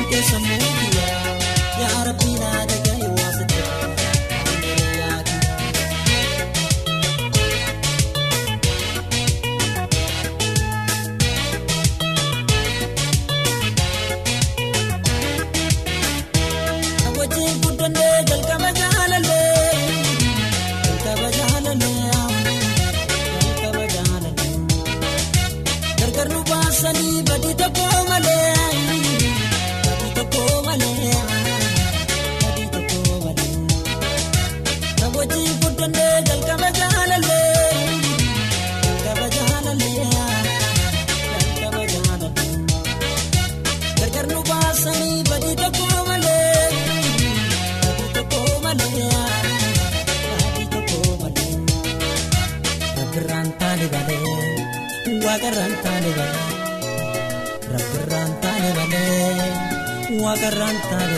keessamuufiya yaa rabbi naa dhaga'i waasite yaaki. Wajjin guddannee jalqaba jaalallee jalqaba jaalallee jalqaba jaalallee gargar nu baasanii badii tokko malee. Waqarrantaane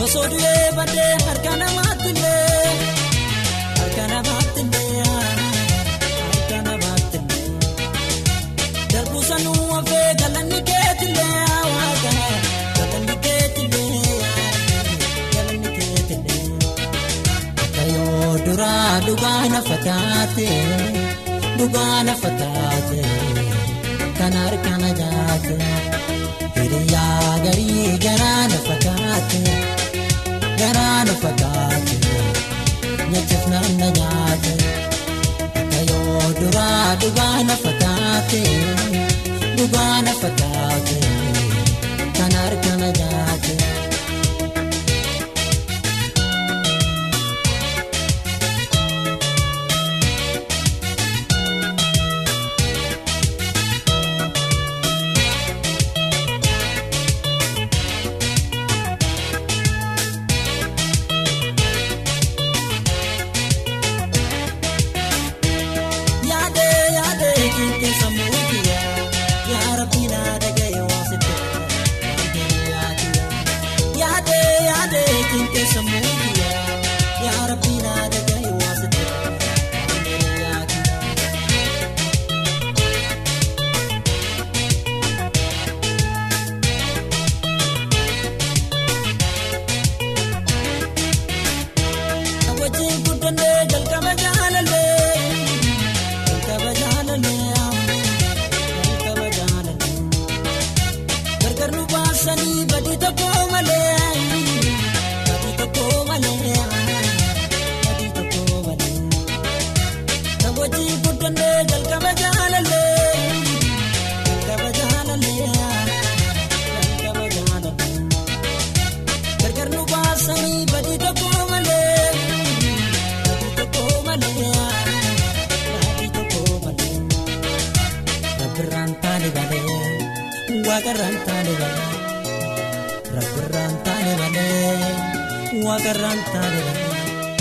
osoo du'ee badee harka namaattillee darbuu sanuu hafee galanni keetillee waaqa galanni keetillee akka yoo duraa dhugaana fataate kan harkana jaate. Hiriyaa garii garaana fakkaate nyaachif naanna nyaate akka yoo duraa dhugaana fakkaate kan harkana jaate.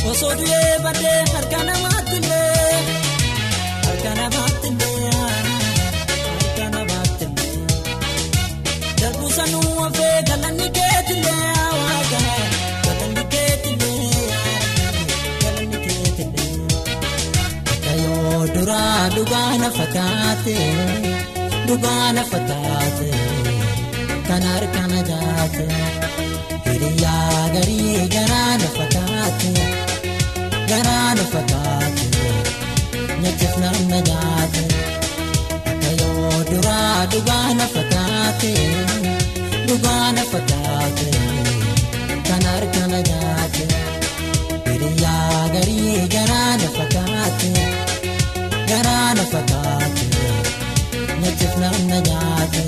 Osoo du'ee badee harka namaattillee darbuu sanuu hafee galanni keetillee waaqa galanni keetillee akka yoo duraa dhugaana fakkaate kan harkana jaate. Hiriyaa garii garaana fakkaate nyaachif naanna nyaate akka yoo duraa dhugaana fakkaate kan harkana jaate. Hiriyaa garii garaana fakkaate nyaachif naanna nyaate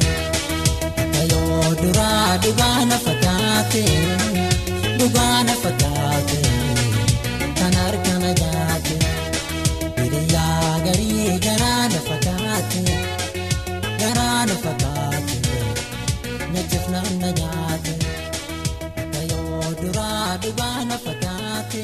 akka yoo duraa dhugaana fakkaate kan harkana jaate. Hiriyaa garii garaana fakkaate nyaachif naanna nyaate akka yoo duraa dhugaana fakkaate.